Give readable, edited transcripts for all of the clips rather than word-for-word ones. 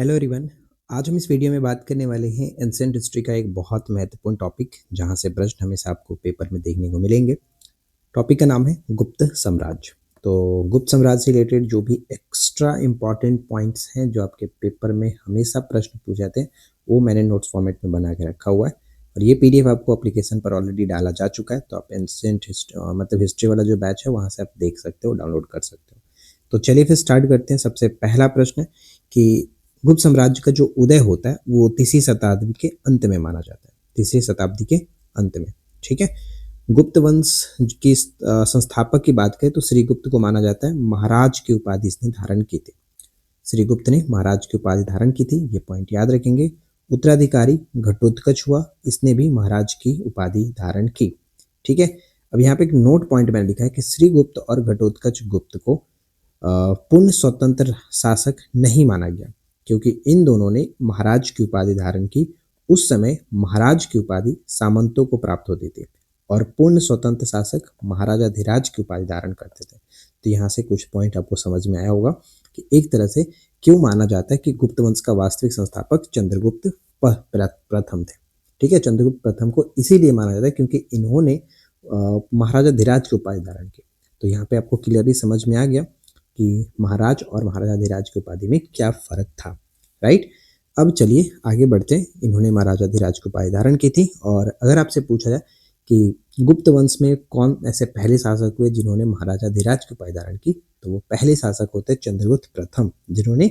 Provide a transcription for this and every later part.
Hello everyone. आज हम इस वीडियो में बात करने वाले हैं एंशिएंट हिस्ट्री का एक बहुत महत्वपूर्ण टॉपिक जहां से प्रश्न हमेशा आपको पेपर में देखने को मिलेंगे। टॉपिक का नाम है गुप्त साम्राज्य। तो गुप्त साम्राज्य से रिलेटेड जो भी एक्स्ट्रा इंपॉर्टेंट पॉइंट्स हैं जो आपके पेपर में हमेशा प्रश्न पूछे जाते हैं वो मैंने नोट्स फॉर्मेट में बना के रखा हुआ है और ये पीडीएफ आपको एप्लीकेशन पर ऑलरेडी डाला जा चुका है। तो आप एंशिएंट मतलब हिस्ट्री वाला जो बैच है वहाँ से आप देख सकते हो, डाउनलोड कर सकते हो। तो चलिए फिर स्टार्ट करते हैं। सबसे पहला प्रश्न कि गुप्त साम्राज्य का जो उदय होता है वो तीसरी शताब्दी के अंत में माना जाता है। तीसरी शताब्दी के अंत में, ठीक है। गुप्त वंश की संस्थापक की बात करें तो श्रीगुप्त को माना जाता है महाराज की उपाधि इसने धारण की थी। श्रीगुप्त ने महाराज की उपाधि धारण की थी, ये पॉइंट याद रखेंगे। उत्तराधिकारी घटोत्कच हुआ, इसने भी महाराज की उपाधि धारण की, ठीक है। अब यहाँ पे एक नोट पॉइंट मैंने लिखा है कि श्रीगुप्त और घटोत्कच गुप्त को पूर्ण स्वतंत्र शासक नहीं माना गया क्योंकि इन दोनों ने महाराज की उपाधि धारण की। उस समय महाराज की उपाधि सामंतों को प्राप्त होती थी और पूर्ण स्वतंत्र शासक महाराजाधिराज की उपाधि धारण करते थे। तो यहाँ से कुछ पॉइंट आपको समझ में आया होगा कि एक तरह से क्यों माना जाता है कि गुप्त वंश का वास्तविक संस्थापक चंद्रगुप्त प्रथम थे, ठीक है। चंद्रगुप्त प्रथम को इसीलिए माना जाता है क्योंकि इन्होंने महाराजाधिराज की उपाधि धारण की। तो यहाँ पे आपको क्लियरली समझ में आ गया कि महाराज और महाराजाधिराज की उपाधि में क्या फर्क था, राइट। अब चलिए आगे बढ़ते हैं। इन्होंने महाराजाधिराज की उपाधि धारण की थी और अगर आपसे पूछा जाए कि गुप्त वंश में कौन ऐसे पहले शासक हुए जिन्होंने महाराजाधिराज की उपाधि धारण की, तो वो पहले शासक होते चंद्रगुप्त प्रथम, जिन्होंने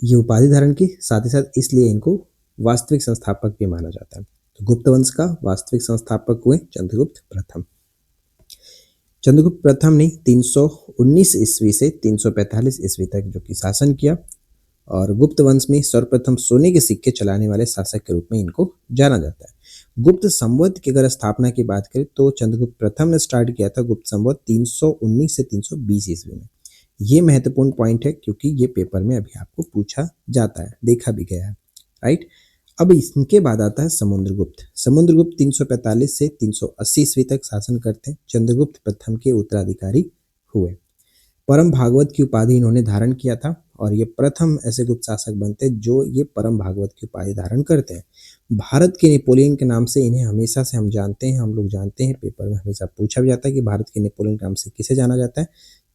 ये उपाधि धारण की। साथ ही साथ इसलिए इनको वास्तविक संस्थापक भी माना जाता है। तो गुप्त वंश का वास्तविक संस्थापक हुए चंद्रगुप्त प्रथम। चंद्रगुप्त प्रथम ने 319 ईस्वी से 345 ईस्वी तक जो कि शासन किया और गुप्त वंश में सर्वप्रथम सोने के सिक्के चलाने वाले शासक के रूप में इनको जाना जाता है। गुप्त संवत की अगर स्थापना की बात करें तो चंद्रगुप्त प्रथम ने स्टार्ट किया था गुप्त संवत 319 से 320 ईस्वी में। ये महत्वपूर्ण पॉइंट है क्योंकि ये पेपर में अभी आपको पूछा जाता है, देखा भी गया है, राइट। अब इसके बाद आता है समुद्रगुप्त। समुद्रगुप्त 345 से 380 ईस्वी तक शासन करते हैं। चंद्रगुप्त प्रथम के उत्तराधिकारी हुए। परम भागवत की उपाधि इन्होंने धारण किया था और ये प्रथम ऐसे गुप्त शासक बनते जो ये परम भागवत की उपाधि धारण करते हैं। भारत के नेपोलियन के नाम से इन्हें हमेशा से हम जानते हैं, हम लोग जानते हैं, पेपर में हमेशा पूछा भी जाता है कि भारत के नेपोलियन के नाम से किसे जाना जाता है,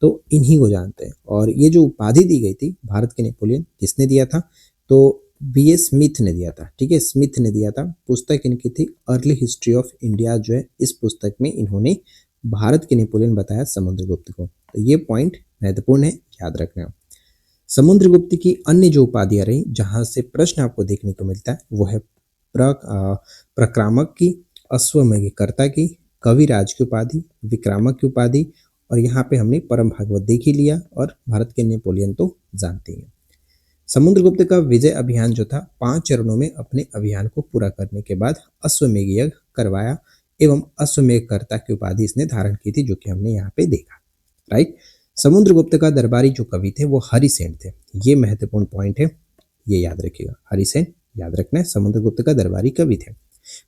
तो इन्हीं को जानते हैं। और ये जो उपाधि दी गई थी भारत के नेपोलियन, किसने दिया था, तो बी.ए. स्मिथ ने दिया था, ठीक है। स्मिथ ने दिया था। पुस्तक इनकी थी अर्ली हिस्ट्री ऑफ इंडिया, जो है इस पुस्तक में इन्होंने भारत के नेपोलियन बताया समुद्रगुप्त को। तो ये पॉइंट महत्वपूर्ण है, याद रखना। समुद्रगुप्त की अन्य जो उपाधियां रही जहां से प्रश्न आपको देखने को मिलता है वो है प्रक्रामक की, अश्वमेघकर्ता की, कविराज की उपाधि, विक्रामक की उपाधि और यहाँ पे हमने परम भागवत देख ही लिया और भारत के नेपोलियन तो जानते हैं। समुद्रगुप्त का विजय अभियान जो था 5 चरणों में अपने अभियान को पूरा करने के बाद अश्वमेघ यज्ञ करवाया एवं अश्वमेघकर्ता की उपाधि इसने धारण की थी, जो कि हमने यहाँ पे देखा, राइट। समुद्रगुप्त का दरबारी जो कवि थे वो हरिसेन थे। ये महत्वपूर्ण पॉइंट है, ये याद रखिएगा, हरिसेन याद रखना है। समुद्रगुप्त का दरबारी कवि थे।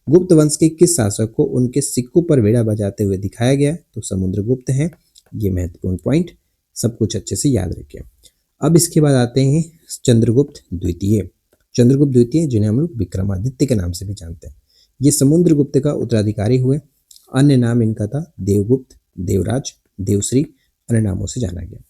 गुप्त वंश के किस शासक को उनके सिक्कों पर वेड़ा बजाते हुए दिखाया गया, तो समुद्रगुप्त है। ये महत्वपूर्ण पॉइंट, सब कुछ अच्छे से याद रखिए। अब इसके बाद आते हैं चंद्रगुप्त द्वितीय। चंद्रगुप्त द्वितीय जिन्हें हम लोग विक्रमादित्य के नाम से भी जानते हैं, ये समुद्रगुप्त का उत्तराधिकारी हुए। अन्य नाम इनका था देवगुप्त, देवराज, देवश्री, अन्य नामों से जाना गया।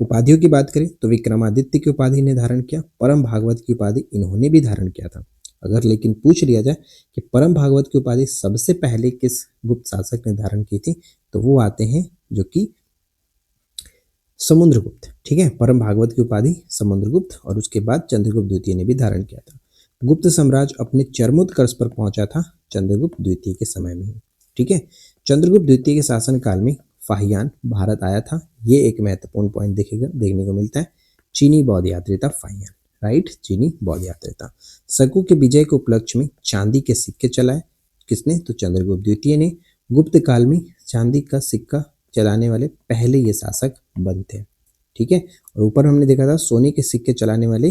उपाधियों की बात करें तो विक्रमादित्य की उपाधि ने धारण किया, परम भागवत की उपाधि इन्होंने भी धारण किया था। अगर लेकिन पूछ लिया जाए कि परम भागवत की उपाधि सबसे पहले किस गुप्त शासक ने धारण की थी, तो वो आते हैं जो कि समुद्रगुप्त, ठीक है। परम भागवत की उपाधि समुद्रगुप्त और उसके बाद चंद्रगुप्त द्वितीय ने भी धारण किया था। गुप्त साम्राज्य अपने चरमोत्कर्ष पर पहुंचा था चंद्रगुप्त द्वितीय के समय में ही, ठीक है। चंद्रगुप्त द्वितीय के शासनकाल में फाहियान भारत आया था। ये एक महत्वपूर्ण पॉइंट देखने को मिलता है। चीनी बौद्ध यात्री था फाहियान, राइट, चीनी बौद्ध यात्री था। शकु के विजय के उपलक्ष्य में चांदी के सिक्के चलाए, किसने, तो चंद्रगुप्त द्वितीय ने। गुप्त काल में चांदी का सिक्का चलाने वाले पहले ये शासक बनते, ठीक है। और ऊपर हमने देखा था सोने के सिक्के चलाने वाले,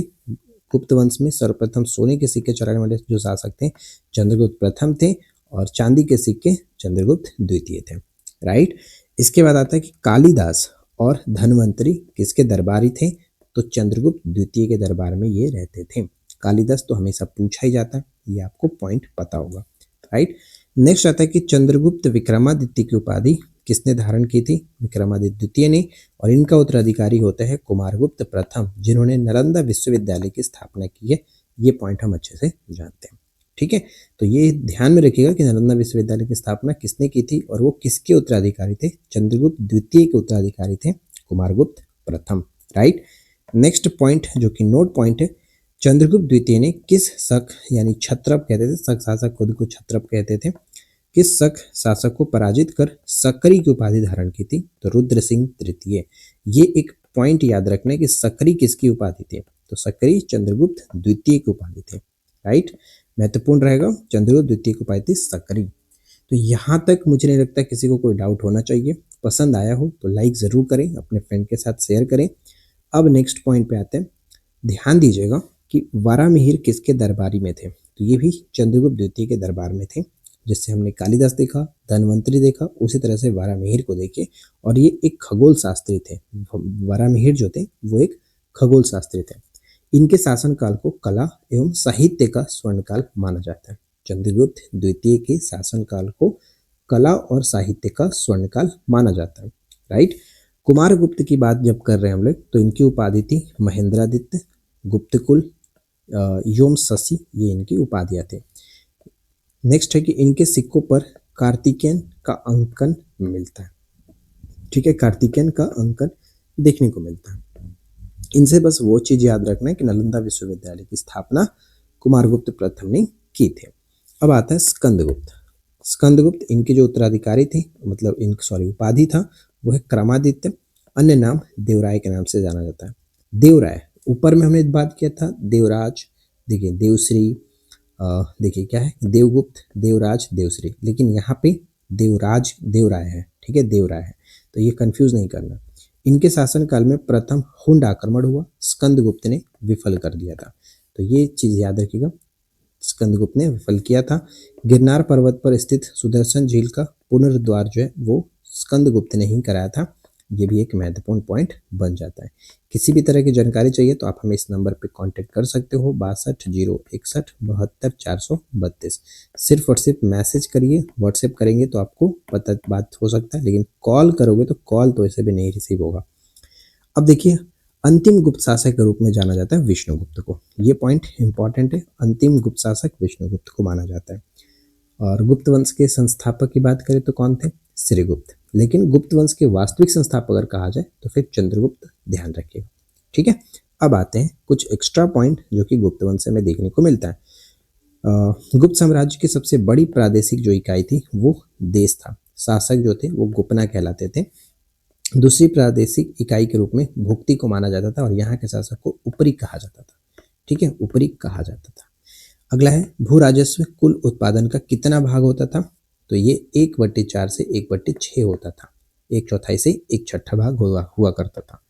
गुप्त वंश में सर्वप्रथम सोने के सिक्के चलाने वाले जो शासक थे चंद्रगुप्त प्रथम थे और चांदी के सिक्के चंद्रगुप्त द्वितीय थे, राइट। इसके बाद आता है कि कालिदास और धन्वंतरी किसके दरबारी थे, तो चंद्रगुप्त द्वितीय के दरबार में ये रहते थे। कालिदास तो हमेशा पूछा ही जाता है, ये आपको पॉइंट पता होगा, राइट। नेक्स्ट आता है कि चंद्रगुप्त विक्रमादित्य की उपाधि किसने धारण की थी? विक्रमादित्य द्वितीय ने, और इनका उत्तराधिकारी होता है कुमारगुप्त प्रथम, जिन्होंने नालंदा विश्वविद्यालय की स्थापना की है। ये पॉइंट हम अच्छे से जानते हैं, ठीक है। तो ये ध्यान में रखिएगा कि नालंदा विश्वविद्यालय की स्थापना किसने की थी और वो किसके उत्तराधिकारी थे? चंद्रगुप्त द्वितीय के उत्तराधिकारी थे कुमारगुप्त प्रथम, राइट। नेक्स्ट पॉइंट जो कि नोट पॉइंट है, चंद्रगुप्त द्वितीय ने किस शक यानी क्षत्रप कहते थे, शक शासक खुद को क्षत्रप कहते थे, किस शक शासक को पराजित कर सकरी की उपाधि धारण की थी? तो रुद्र सिंह तृतीय। ये एक पॉइंट याद रखना है कि सकरी किसकी उपाधि थी? तो सकरी चंद्रगुप्त द्वितीय की उपाधि थी, राइट। महत्वपूर्ण रहेगा, चंद्रगुप्त द्वितीय की उपाधि थी सकरी। तो यहाँ तक मुझे नहीं लगता किसी को कोई डाउट होना चाहिए। पसंद आया हो तो लाइक ज़रूर करें, अपने फ्रेंड के साथ शेयर करें। अब नेक्स्ट पॉइंट पे आते हैं। ध्यान दीजिएगा कि वारामिहिर किसके दरबारी में थे? तो ये भी चंद्रगुप्त द्वितीय के दरबार में थे। जिससे हमने कालिदास देखा, धन्वंतरी देखा, उसी तरह से वारामिहिर को देखे। और ये एक खगोल शास्त्री थे। वारामिहिर जो थे वो एक खगोल शास्त्री थे। इनके शासनकाल को कला एवं साहित्य का स्वर्णकाल माना जाता है। चंद्रगुप्त द्वितीय के शासनकाल को कला और साहित्य का स्वर्णकाल माना जाता है, राइट। कुमारगुप्त की बात जब कर रहे हैं हम लोग, तो इनकी उपाधि थी महेंद्रादित्य, गुप्तकुल, योम शशि, ये इनकी उपाधियां थी। नेक्स्ट है कि इनके सिक्कों पर कार्तिकेयन का अंकन मिलता है, ठीक है, कार्तिकेयन का अंकन देखने को मिलता है। इनसे बस वो चीज याद रखना है कि नालंदा विश्वविद्यालय की स्थापना कुमारगुप्त प्रथम ने की थी। अब आता है स्कंदगुप्त। स्कंदगुप्त इनके जो उत्तराधिकारी थे, मतलब उपाधि था वो है क्रमादित्य, अन्य नाम देवराय के नाम से जाना जाता है। देवराय, ऊपर में हमने बात किया था देवराज, देखिए देवश्री, देखिए क्या है देवगुप्त, देवराज, देवश्री, लेकिन यहाँ पे देवराज देवराय है, ठीक है, देवराय है, तो ये कंफ्यूज नहीं करना। इनके शासनकाल में प्रथम हुंड आक्रमण हुआ, स्कंदगुप्त ने विफल कर दिया था, तो ये चीज याद रखिएगा, स्कंदगुप्त ने विफल किया था। गिरनार पर्वत पर स्थित सुदर्शन झील का पुनरुद्धार जो है वो स्कंदगुप्त ने ही कराया था। ये भी एक महत्वपूर्ण पॉइंट बन जाता है। किसी भी तरह की जानकारी चाहिए तो आप हमें इस नंबर पे कांटेक्ट कर सकते हो, 620161 72 432। सिर्फ और सिर्फ मैसेज करिए, व्हाट्सएप करेंगे तो आपको पता बात हो सकता है, लेकिन कॉल करोगे तो कॉल तो ऐसे भी नहीं रिसीव होगा। अब देखिए, अंतिम गुप्त शासक के रूप में जाना जाता है विष्णुगुप्त को। ये पॉइंट इंपॉर्टेंट है, अंतिम गुप्त शासक विष्णुगुप्त को माना जाता है। और गुप्त वंश के संस्थापक की बात करें तो कौन थे? श्रीगुप्त। लेकिन गुप्त वंश के वास्तविक संस्थापक अगर कहा जाए तो फिर चंद्रगुप्त, ध्यान रखिएगा, ठीक है। अब आते हैं कुछ एक्स्ट्रा पॉइंट जो कि गुप्त वंश में देखने को मिलता है। गुप्त साम्राज्य की सबसे बड़ी प्रादेशिक जो इकाई थी वो देश था। शासक जो थे वो गोपना कहलाते थे। दूसरी प्रादेशिक इकाई के रूप में भुक्ति को माना जाता था और यहाँ के शासक को ऊपरी कहा जाता था, ठीक है, ऊपरी कहा जाता था। अगला है भू राजस्व कुल उत्पादन का कितना भाग होता था? तो ये 1/4 से 1/6 होता था, 1/4 से 1/6 भाग हुआ करता था।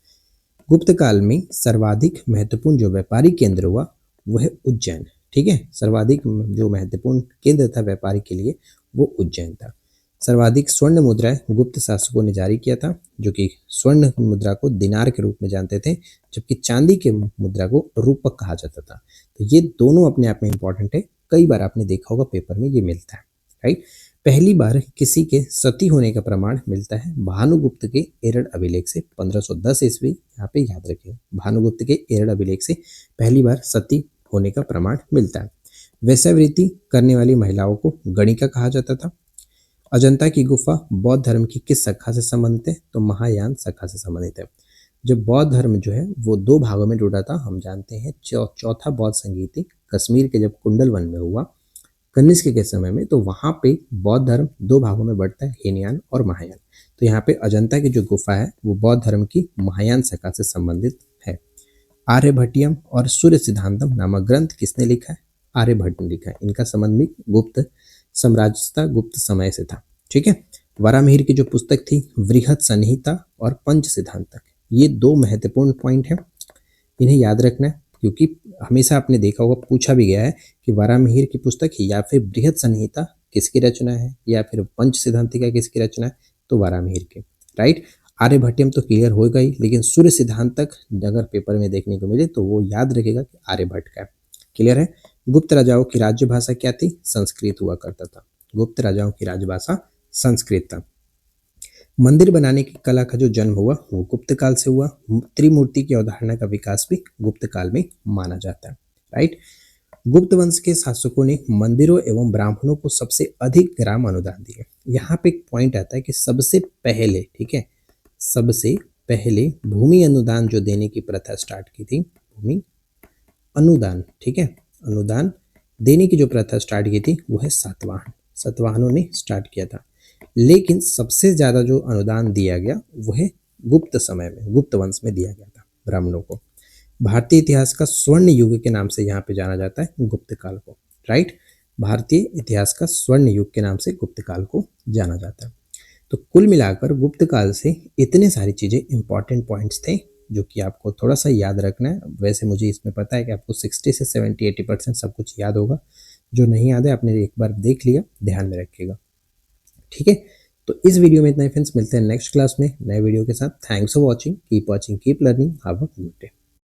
गुप्त काल में सर्वाधिक महत्वपूर्ण जो व्यापारी केंद्र हुआ वो है उज्जैन, ठीक है, सर्वाधिक जो महत्वपूर्ण केंद्र था व्यापारी के लिए वो उज्जैन था। सर्वाधिक स्वर्ण मुद्राएं गुप्त शासकों ने जारी किया था, जो कि स्वर्ण मुद्रा को दिनार के रूप में जानते थे, जबकि चांदी के मुद्रा को रूपक कहा जाता था। तो ये दोनों अपने आप में इंपॉर्टेंट है, कई बार आपने देखा होगा पेपर में ये मिलता है, राइट। पहली बार किसी के सती होने का प्रमाण मिलता है भानुगुप्त के एरड़ अभिलेख से 1510 ईस्वी, यहाँ पे याद रखिए, भानुगुप्त के एरड़ अभिलेख से पहली बार सती होने का प्रमाण मिलता है। वैश्यावृत्ति करने वाली महिलाओं को गणिका कहा जाता था। अजंता की गुफा बौद्ध धर्म की किस शाखा से संबंधित है? तो महायान शाखा से संबंधित है। जब बौद्ध धर्म जो है वो 2 भागों में टूटा था, हम जानते हैं चौथा बौद्ध संगीति कश्मीर के जब कुंडल वन में हुआ कनिष्क के समय में, तो वहाँ पे बौद्ध धर्म 2 भागों में बढ़ता है, हीनयान और महायान। तो यहाँ पे अजंता की जो गुफा है वो बौद्ध धर्म की महायान शाखा से संबंधित है। आर्यभट्टियम और सूर्य सिद्धांतम नामक ग्रंथ किसने लिखा है? आर्यभट्ट ने लिखा है। इनका संबंध भी गुप्त साम्राज्य गुप्त समय से था, ठीक है। वारामिहिर की जो पुस्तक थी वृहद संहिता और पंच सिद्धांतक, ये 2 महत्वपूर्ण पॉइंट हैं, इन्हें याद रखना है, क्योंकि हमेशा आपने देखा होगा, पूछा भी गया है कि वारामिहिर की पुस्तक या फिर बृहद संहिता किसकी रचना है या फिर पंच सिद्धांतिका किसकी रचना है, तो वारामिहिर की, राइट। आर्यभट्टियम तो क्लियर होगा ही, लेकिन सूर्य सिद्धांत तक अगर पेपर में देखने को मिले तो वो याद रखेगा कि आर्यभट्ट का है। क्लियर है। गुप्त राजाओं की राज्य भाषा क्या थी? संस्कृत हुआ करता था। गुप्त राजाओं की राजभाषा संस्कृत था। मंदिर बनाने की कला का जो जन्म हुआ वो गुप्त काल से हुआ। त्रिमूर्ति की अवधारणा का विकास भी गुप्त काल में माना जाता है। राइट। गुप्त वंश के शासकों ने मंदिरों एवं ब्राह्मणों को सबसे अधिक ग्राम अनुदान दिए। यहाँ पे एक पॉइंट आता है कि सबसे पहले, ठीक है, सबसे पहले भूमि अनुदान जो देने की प्रथा स्टार्ट की थी, भूमि अनुदान, ठीक है, अनुदान देने की जो प्रथा स्टार्ट की थी वो है सातवाहन। सातवाहनों ने स्टार्ट किया था। लेकिन सबसे ज्यादा जो अनुदान दिया गया वो है गुप्त समय में, गुप्त वंश में दिया गया था ब्राह्मणों को। भारतीय इतिहास का स्वर्ण युग के नाम से यहाँ पे जाना जाता है गुप्त काल को। राइट। भारतीय इतिहास का स्वर्ण युग के नाम से गुप्त काल को जाना जाता है। तो कुल मिलाकर गुप्त काल से इतने सारी चीजें इंपॉर्टेंट पॉइंट्स थे जो कि आपको थोड़ा सा याद रखना है। वैसे मुझे इसमें पता है कि आपको 60 से 70-80% सब कुछ याद होगा। जो नहीं याद है आपने एक बार देख लिया, ध्यान में रखिएगा। ठीक है। तो इस वीडियो में इतना ही फ्रेंड्स, मिलते हैं नेक्स्ट क्लास में नए वीडियो के साथ। Thanks for watching, keep keep learning, have a good day.